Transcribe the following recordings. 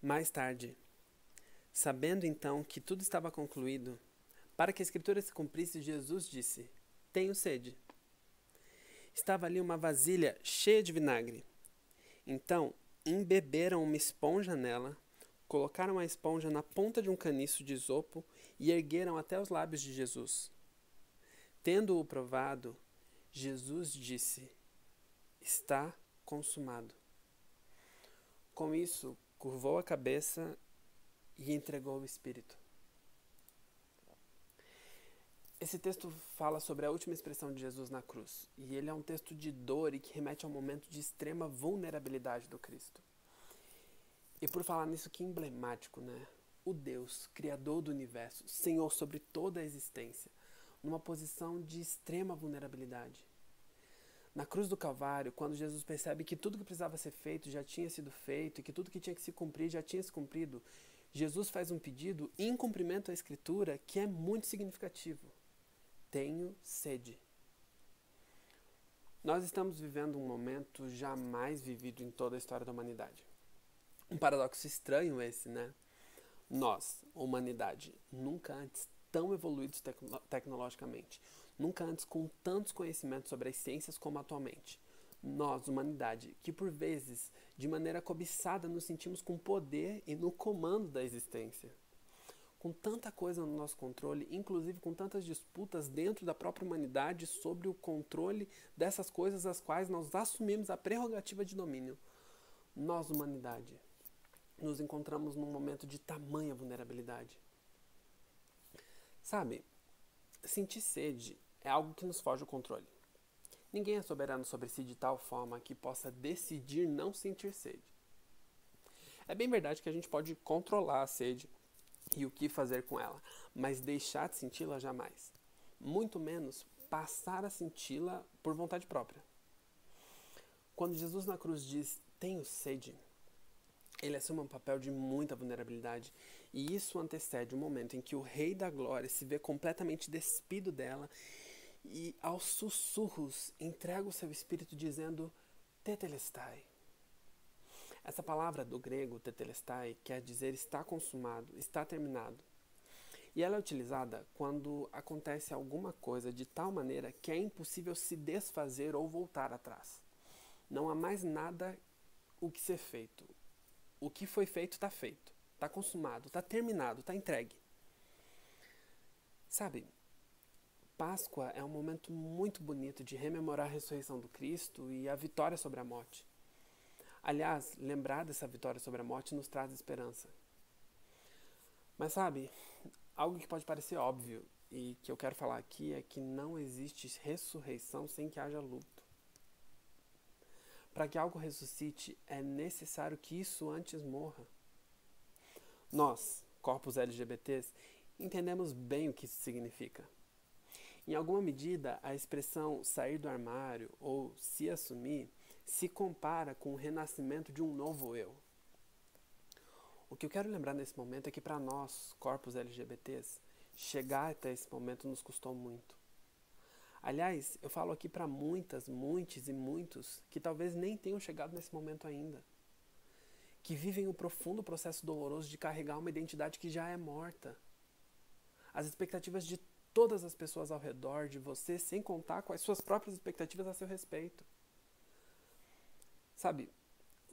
Mais tarde, sabendo então que tudo estava concluído, para que a escritura se cumprisse, Jesus disse: Tenho sede. Estava ali uma vasilha cheia de vinagre. Então, embeberam uma esponja nela, colocaram a esponja na ponta de um caniço de isopo e ergueram até os lábios de Jesus. Tendo-o provado, Jesus disse: Está consumado. Com isso, curvou a cabeça e entregou o Espírito. Esse texto fala sobre a última expressão de Jesus na cruz, e ele é um texto de dor e que remete ao momento de extrema vulnerabilidade do Cristo. E por falar nisso, que emblemático, né? O Deus, Criador do Universo, Senhor sobre toda a existência, numa posição de extrema vulnerabilidade. Na cruz do Calvário, quando Jesus percebe que tudo que precisava ser feito já tinha sido feito e que tudo que tinha que se cumprir já tinha se cumprido, Jesus faz um pedido em cumprimento à Escritura que é muito significativo. Tenho sede. Nós estamos vivendo um momento jamais vivido em toda a história da humanidade. Um paradoxo estranho esse, né? Nós, humanidade, nunca antes tão evoluídos tecnologicamente, nunca antes com tantos conhecimentos sobre as ciências como atualmente. Nós, humanidade, que por vezes, de maneira cobiçada, nos sentimos com poder e no comando da existência. Com tanta coisa no nosso controle, inclusive com tantas disputas dentro da própria humanidade sobre o controle dessas coisas às quais nós assumimos a prerrogativa de domínio. Nós, humanidade, nos encontramos num momento de tamanha vulnerabilidade. Sabe, sentir sede é algo que nos foge do controle. Ninguém é soberano sobre si de tal forma que possa decidir não sentir sede. É bem verdade que a gente pode controlar a sede e o que fazer com ela, mas deixar de senti-la jamais. Muito menos passar a senti-la por vontade própria. Quando Jesus na cruz diz, tenho sede, ele assume um papel de muita vulnerabilidade e isso antecede o momento em que o Rei da Glória se vê completamente despido dela e aos sussurros entrega o seu espírito dizendo tetelestai. Essa palavra do grego tetelestai quer dizer está consumado, está terminado. E ela é utilizada quando acontece alguma coisa de tal maneira que é impossível se desfazer ou voltar atrás. Não há mais nada o que ser feito. O que foi feito, está consumado, está terminado, está entregue. Sabe, Páscoa é um momento muito bonito de rememorar a ressurreição do Cristo e a vitória sobre a morte. Aliás, lembrar dessa vitória sobre a morte nos traz esperança. Mas sabe, algo que pode parecer óbvio e que eu quero falar aqui é que não existe ressurreição sem que haja luto. Para que algo ressuscite, é necessário que isso antes morra. Nós, corpos LGBTs, entendemos bem o que isso significa. Em alguma medida, a expressão sair do armário ou se assumir se compara com o renascimento de um novo eu. O que eu quero lembrar nesse momento é que para nós, corpos LGBTs, chegar até esse momento nos custou muito. Aliás, eu falo aqui para muitas, muitos e muitos que talvez nem tenham chegado nesse momento ainda. Que vivem o profundo processo doloroso de carregar uma identidade que já é morta. As expectativas de todas as pessoas ao redor de você, sem contar com as suas próprias expectativas a seu respeito. Sabe,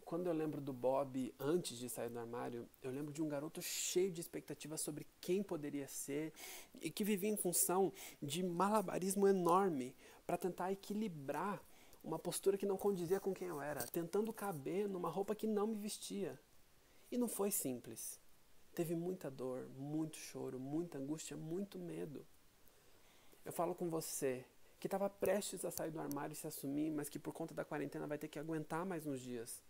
quando eu lembro do Bob antes de sair do armário, eu lembro de um garoto cheio de expectativas sobre quem poderia ser e que vivia em função de malabarismo enorme para tentar equilibrar uma postura que não condizia com quem eu era, tentando caber numa roupa que não me vestia. E não foi simples. Teve muita dor, muito choro, muita angústia, muito medo. Eu falo com você que estava prestes a sair do armário e se assumir, mas que por conta da quarentena vai ter que aguentar mais uns dias.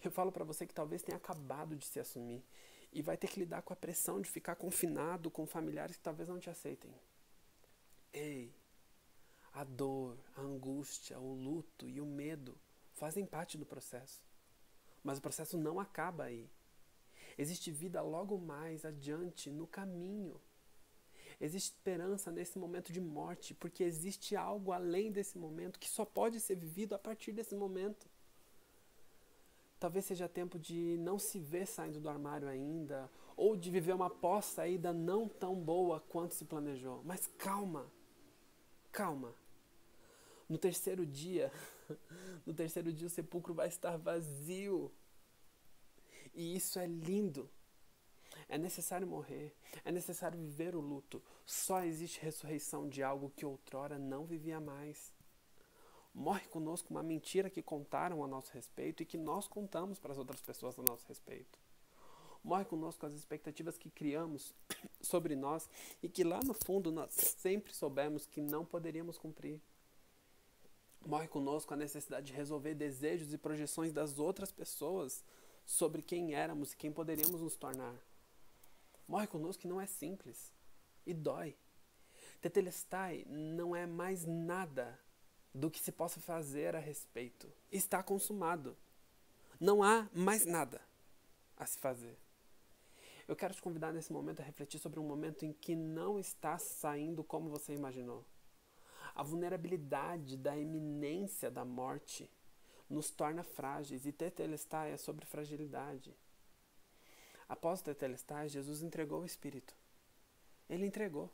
Eu falo para você que talvez tenha acabado de se assumir e vai ter que lidar com a pressão de ficar confinado com familiares que talvez não te aceitem. Ei, a dor, a angústia, o luto e o medo fazem parte do processo. Mas o processo não acaba aí. Existe vida logo mais adiante no caminho. Existe esperança nesse momento de morte, porque existe algo além desse momento que só pode ser vivido a partir desse momento. Talvez seja tempo de não se ver saindo do armário ainda, ou de viver uma pós-saída não tão boa quanto se planejou. Mas calma, calma. No terceiro dia, no terceiro dia o sepulcro vai estar vazio. E isso é lindo. É necessário morrer, é necessário viver o luto. Só existe ressurreição de algo que outrora não vivia mais. Morre conosco uma mentira que contaram a nosso respeito e que nós contamos para as outras pessoas a nosso respeito. Morre conosco as expectativas que criamos sobre nós e que lá no fundo nós sempre soubemos que não poderíamos cumprir. Morre conosco a necessidade de resolver desejos e projeções das outras pessoas sobre quem éramos e quem poderíamos nos tornar. Morre conosco que não é simples e dói. Tetelestai não é mais nada do que se possa fazer a respeito. Está consumado. Não há mais nada a se fazer. Eu quero te convidar nesse momento a refletir sobre um momento em que não está saindo como você imaginou. A vulnerabilidade da iminência da morte nos torna frágeis, e Tetelestai é sobre fragilidade. Após o Tetelestai, Jesus entregou o Espírito. Ele entregou.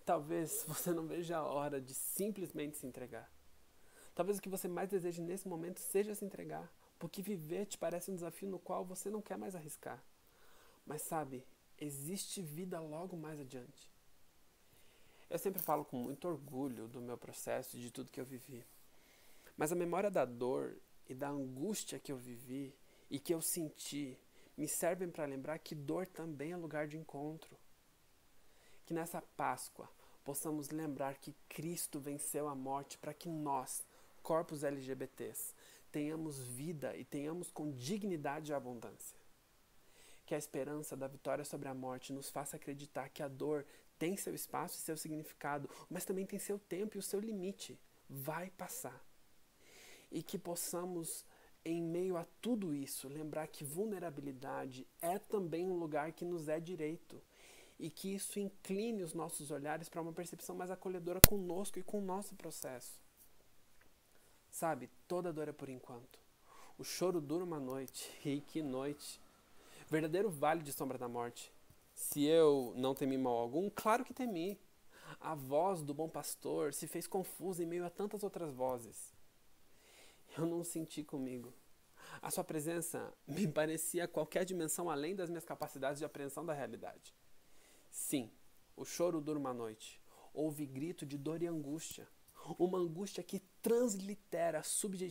Talvez você não veja a hora de simplesmente se entregar. Talvez o que você mais deseje nesse momento seja se entregar, porque viver te parece um desafio no qual você não quer mais arriscar. Mas sabe, existe vida logo mais adiante. Eu sempre falo com muito orgulho do meu processo e de tudo que eu vivi. Mas a memória da dor e da angústia que eu vivi e que eu senti me servem para lembrar que dor também é lugar de encontro. Que nessa Páscoa possamos lembrar que Cristo venceu a morte para que nós, corpos LGBTs, tenhamos vida e tenhamos com dignidade e abundância. Que a esperança da vitória sobre a morte nos faça acreditar que a dor tem seu espaço e seu significado, mas também tem seu tempo e o seu limite. Vai passar. E que possamos, em meio a tudo isso, lembrar que vulnerabilidade é também um lugar que nos é direito. E que isso incline os nossos olhares para uma percepção mais acolhedora conosco e com o nosso processo. Sabe, toda dor é por enquanto. O choro dura uma noite, e que noite! Verdadeiro vale de sombra da morte. Se eu não temi mal algum, claro que temi. A voz do bom pastor se fez confusa em meio a tantas outras vozes. Eu não senti comigo. A sua presença me parecia qualquer dimensão além das minhas capacidades de apreensão da realidade. Sim, o choro dura uma noite. Houve grito de dor e angústia. Uma angústia que translitera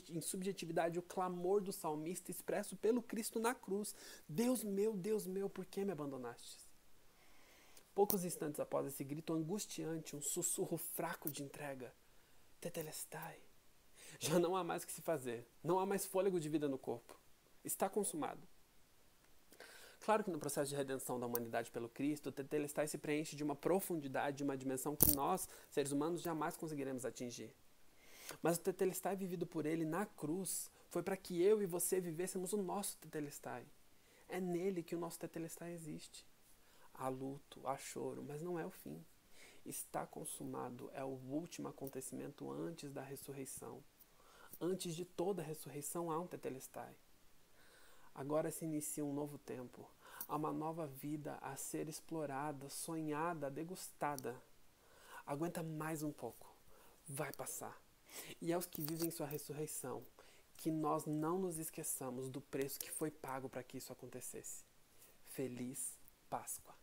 em subjetividade o clamor do salmista expresso pelo Cristo na cruz. Deus meu, por que me abandonastes? Poucos instantes após esse grito angustiante, um sussurro fraco de entrega. Tetelestai. Já não há mais o que se fazer. Não há mais fôlego de vida no corpo. Está consumado. Claro que no processo de redenção da humanidade pelo Cristo, o Tetelestai se preenche de uma profundidade, de uma dimensão que nós, seres humanos, jamais conseguiremos atingir. Mas o Tetelestai vivido por ele na cruz foi para que eu e você vivêssemos o nosso Tetelestai. É nele que o nosso Tetelestai existe. Há luto, há choro, mas não é o fim. Está consumado, é o último acontecimento antes da ressurreição. Antes de toda a ressurreição há um Tetelestai. Agora se inicia um novo tempo. Há uma nova vida a ser explorada, sonhada, degustada. Aguenta mais um pouco. Vai passar. E aos que vivem sua ressurreição, que nós não nos esqueçamos do preço que foi pago para que isso acontecesse. Feliz Páscoa.